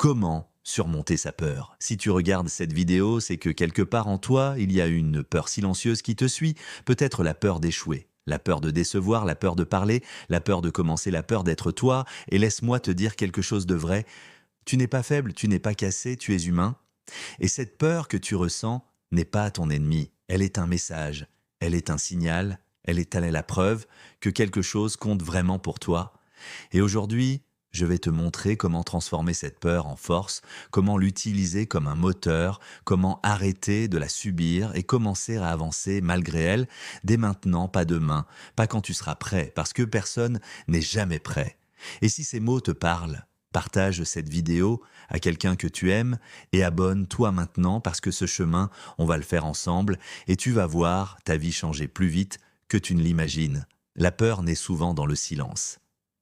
Comment surmonter sa peur? Si tu regardes cette vidéo, c'est que quelque part en toi, il y a une peur silencieuse qui te suit, peut-être la peur d'échouer. La peur de décevoir, la peur de parler, la peur de commencer, la peur d'être toi. Et laisse-moi te dire quelque chose de vrai. Tu n'es pas faible, tu n'es pas cassé, tu es humain. Et cette peur que tu ressens n'est pas ton ennemi. Elle est un message, elle est un signal, elle est la preuve que quelque chose compte vraiment pour toi. Et aujourd'hui, je vais te montrer comment transformer cette peur en force, comment l'utiliser comme un moteur, comment arrêter de la subir et commencer à avancer malgré elle, dès maintenant, pas demain, pas quand tu seras prêt, parce que personne n'est jamais prêt. Et si ces mots te parlent, partage cette vidéo à quelqu'un que tu aimes et abonne-toi maintenant parce que ce chemin, on va le faire ensemble et tu vas voir ta vie changer plus vite que tu ne l'imagines. La peur naît souvent dans le silence.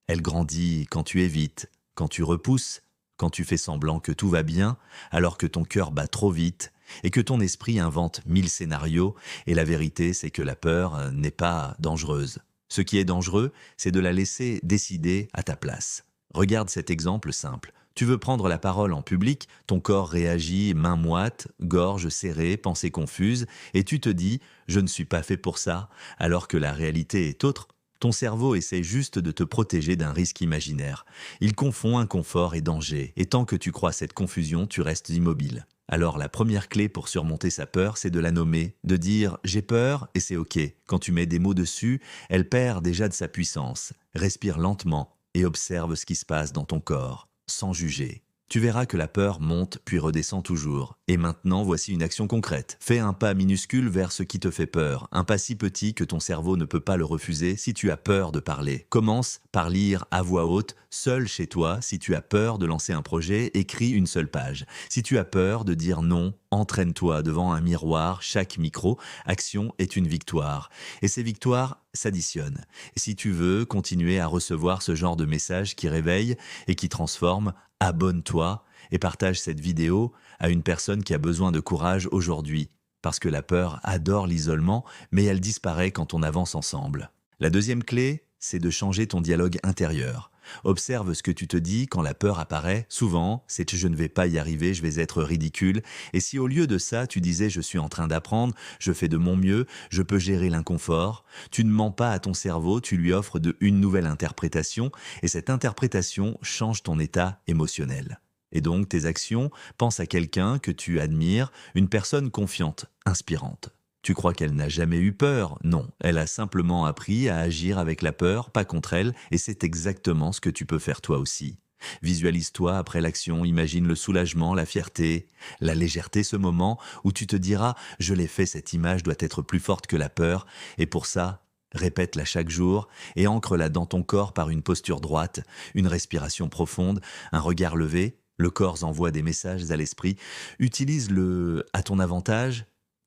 Elle grandit quand tu évites, quand tu repousses, quand tu fais semblant que tout va bien, alors que ton cœur bat trop vite et que ton esprit invente 1000 scénarios, et la vérité c'est que la peur n'est pas dangereuse. Ce qui est dangereux, c'est de la laisser décider à ta place. Regarde cet exemple simple. Tu veux prendre la parole en public, ton corps réagit, main moite, gorge serrée, pensée confuse, et tu te dis « je ne suis pas fait pour ça », alors que la réalité est autre. Ton cerveau essaie juste de te protéger d'un risque imaginaire. Il confond inconfort et danger, et tant que tu crois cette confusion, tu restes immobile. Alors la première clé pour surmonter sa peur, c'est de la nommer, de dire « j'ai peur » et c'est ok. Quand tu mets des mots dessus, elle perd déjà de sa puissance. Respire lentement et observe ce qui se passe dans ton corps, sans juger. Tu verras que la peur monte puis redescend toujours. Et maintenant, voici une action concrète. Fais un pas minuscule vers ce qui te fait peur. Un pas si petit que ton cerveau ne peut pas le refuser si tu as peur de parler. Commence par lire à voix haute, seul chez toi. Si tu as peur de lancer un projet, écris une seule page. Si tu as peur de dire non, entraîne-toi devant un miroir. Chaque micro-action est une victoire. Et ces victoires s'additionnent. Et si tu veux continuer à recevoir ce genre de messages qui réveillent et qui transforment, abonne-toi et partage cette vidéo à une personne qui a besoin de courage aujourd'hui, parce que la peur adore l'isolement, mais elle disparaît quand on avance ensemble. La deuxième clé, c'est de changer ton dialogue intérieur. Observe ce que tu te dis quand la peur apparaît. Souvent, c'est « je ne vais pas y arriver, je vais être ridicule ». Et si au lieu de ça, tu disais « je suis en train d'apprendre, je fais de mon mieux, je peux gérer l'inconfort », tu ne mens pas à ton cerveau, tu lui offres une nouvelle interprétation, et cette interprétation change ton état émotionnel. Et donc, tes actions, pense à quelqu'un que tu admires, une personne confiante, inspirante. Tu crois qu'elle n'a jamais eu peur? Non, elle a simplement appris à agir avec la peur, pas contre elle, et c'est exactement ce que tu peux faire toi aussi. Visualise-toi après l'action, imagine le soulagement, la fierté, la légèreté, ce moment où tu te diras « je l'ai fait, cette image doit être plus forte que la peur », et pour ça, répète-la chaque jour et ancre-la dans ton corps par une posture droite, une respiration profonde, un regard levé. Le corps envoie des messages à l'esprit. Utilise-le à ton avantage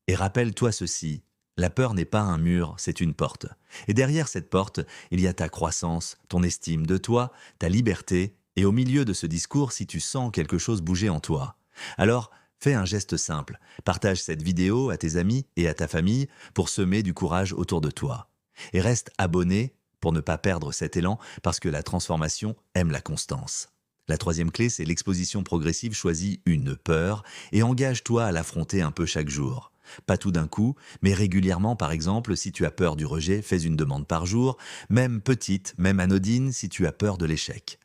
et rappelle-toi ceci. La peur n'est pas un mur, c'est une porte. Et derrière cette porte, il y a ta croissance, ton estime de toi, ta liberté. Et au milieu de ce discours, si tu sens quelque chose bouger en toi, alors fais un geste simple. Partage cette vidéo à tes amis et à ta famille pour semer du courage autour de toi. Et reste abonné pour ne pas perdre cet élan parce que la transformation aime la constance. La troisième clé, c'est l'exposition progressive. Choisis une peur et engage-toi à l'affronter un peu chaque jour. Pas tout d'un coup, mais régulièrement. Par exemple, si tu as peur du rejet, fais une demande par jour, même petite, même anodine si tu as peur de l'échec.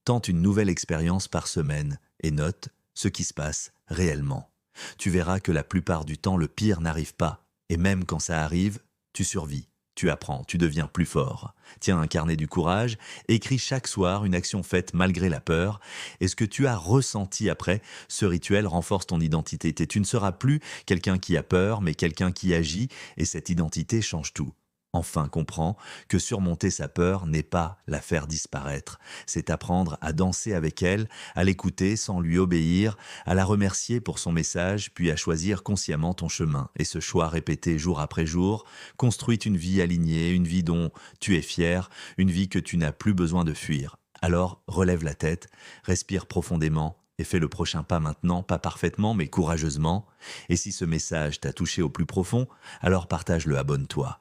Tente une nouvelle expérience par semaine et note ce qui se passe réellement. Tu verras que la plupart du temps, le pire n'arrive pas. Et même quand ça arrive, tu survis. Tu apprends, tu deviens plus fort. Tiens un carnet du courage, écris chaque soir une action faite malgré la peur. Et ce que tu as ressenti après, ce rituel renforce ton identité. Tu ne seras plus quelqu'un qui a peur, mais quelqu'un qui agit, et cette identité change tout. Enfin, comprends que surmonter sa peur n'est pas la faire disparaître. C'est apprendre à danser avec elle, à l'écouter sans lui obéir, à la remercier pour son message, puis à choisir consciemment ton chemin. Et ce choix répété jour après jour construit une vie alignée, une vie dont tu es fier, une vie que tu n'as plus besoin de fuir. Alors, relève la tête, respire profondément et fais le prochain pas maintenant, pas parfaitement, mais courageusement. Et si ce message t'a touché au plus profond, alors partage-le, abonne-toi.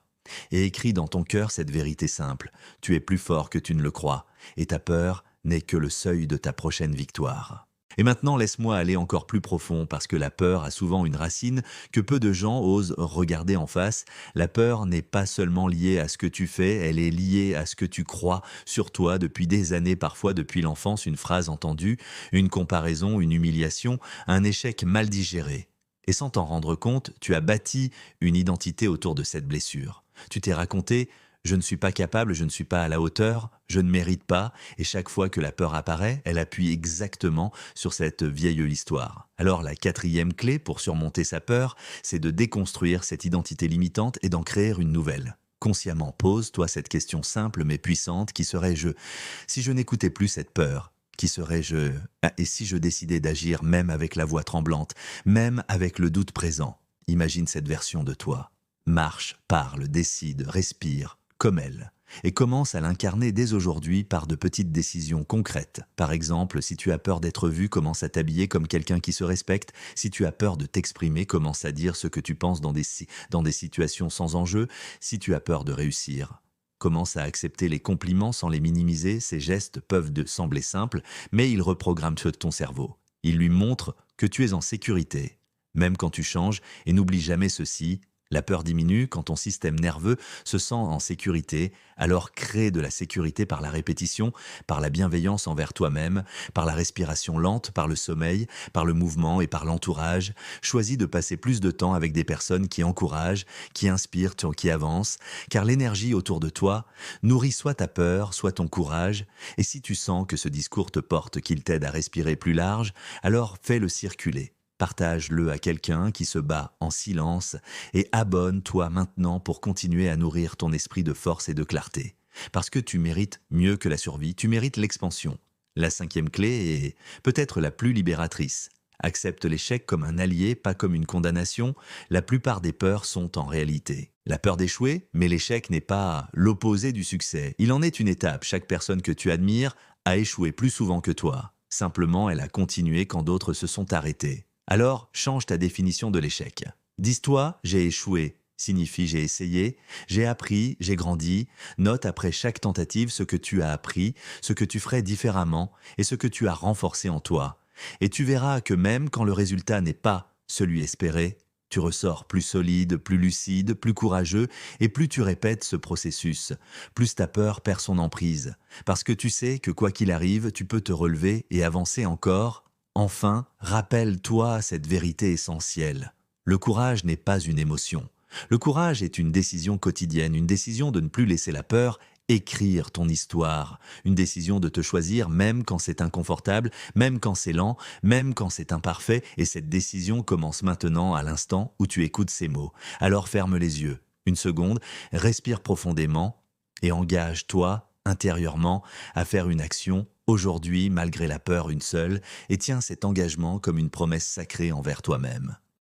Et écris dans ton cœur cette vérité simple. Tu es plus fort que tu ne le crois, et ta peur n'est que le seuil de ta prochaine victoire. Et maintenant, laisse-moi aller encore plus profond, parce que la peur a souvent une racine que peu de gens osent regarder en face. La peur n'est pas seulement liée à ce que tu fais, elle est liée à ce que tu crois sur toi depuis des années, parfois depuis l'enfance, une phrase entendue, une comparaison, une humiliation, un échec mal digéré. Et sans t'en rendre compte, tu as bâti une identité autour de cette blessure. Tu t'es raconté: je ne suis pas capable, je ne suis pas à la hauteur, je ne mérite pas, et chaque fois que la peur apparaît, elle appuie exactement sur cette vieille histoire. Alors la quatrième clé pour surmonter sa peur, c'est de déconstruire cette identité limitante et d'en créer une nouvelle. Consciemment, pose-toi cette question simple mais puissante: qui serais-je si je n'écoutais plus cette peur? Qui serais-je? Ah, et si je décidais d'agir même avec la voix tremblante, même avec le doute présent? Imagine cette version de toi. Marche, parle, décide, respire, comme elle. Et commence à l'incarner dès aujourd'hui par de petites décisions concrètes. Par exemple, si tu as peur d'être vu, commence à t'habiller comme quelqu'un qui se respecte. Si tu as peur de t'exprimer, commence à dire ce que tu penses dans des situations sans enjeu. Si tu as peur de réussir, commence à accepter les compliments sans les minimiser. Ces gestes peuvent sembler simples, mais ils reprogramment ton cerveau. Ils lui montrent que tu es en sécurité, même quand tu changes, et n'oublie jamais ceci: la peur diminue quand ton système nerveux se sent en sécurité. Alors crée de la sécurité par la répétition, par la bienveillance envers toi-même, par la respiration lente, par le sommeil, par le mouvement et par l'entourage. Choisis de passer plus de temps avec des personnes qui encouragent, qui inspirent, qui avancent, car l'énergie autour de toi nourrit soit ta peur, soit ton courage. Et si tu sens que ce discours te porte, qu'il t'aide à respirer plus large, alors fais-le circuler. Partage-le à quelqu'un qui se bat en silence, et abonne-toi maintenant pour continuer à nourrir ton esprit de force et de clarté. Parce que tu mérites mieux que la survie, tu mérites l'expansion. La cinquième clé est peut-être la plus libératrice. Accepte l'échec comme un allié, pas comme une condamnation. La plupart des peurs sont en réalité la peur d'échouer, mais l'échec n'est pas l'opposé du succès. Il en est une étape. Chaque personne que tu admires a échoué plus souvent que toi. Simplement, elle a continué quand d'autres se sont arrêtés. Alors, change ta définition de l'échec. Dis-toi: j'ai échoué signifie j'ai essayé, j'ai appris, j'ai grandi. Note après chaque tentative ce que tu as appris, ce que tu ferais différemment et ce que tu as renforcé en toi. Et tu verras que même quand le résultat n'est pas celui espéré, tu ressors plus solide, plus lucide, plus courageux, et plus tu répètes ce processus, plus ta peur perd son emprise. Parce que tu sais que quoi qu'il arrive, tu peux te relever et avancer encore. Enfin, rappelle-toi cette vérité essentielle: le courage n'est pas une émotion. Le courage est une décision quotidienne, une décision de ne plus laisser la peur écrire ton histoire, une décision de te choisir même quand c'est inconfortable, même quand c'est lent, même quand c'est imparfait, et cette décision commence maintenant à l'instant où tu écoutes ces mots. Alors ferme les yeux, une seconde, respire profondément et engage-toi intérieurement à faire une action aujourd'hui malgré la peur, une seule, et tiens cet engagement comme une promesse sacrée envers toi-même.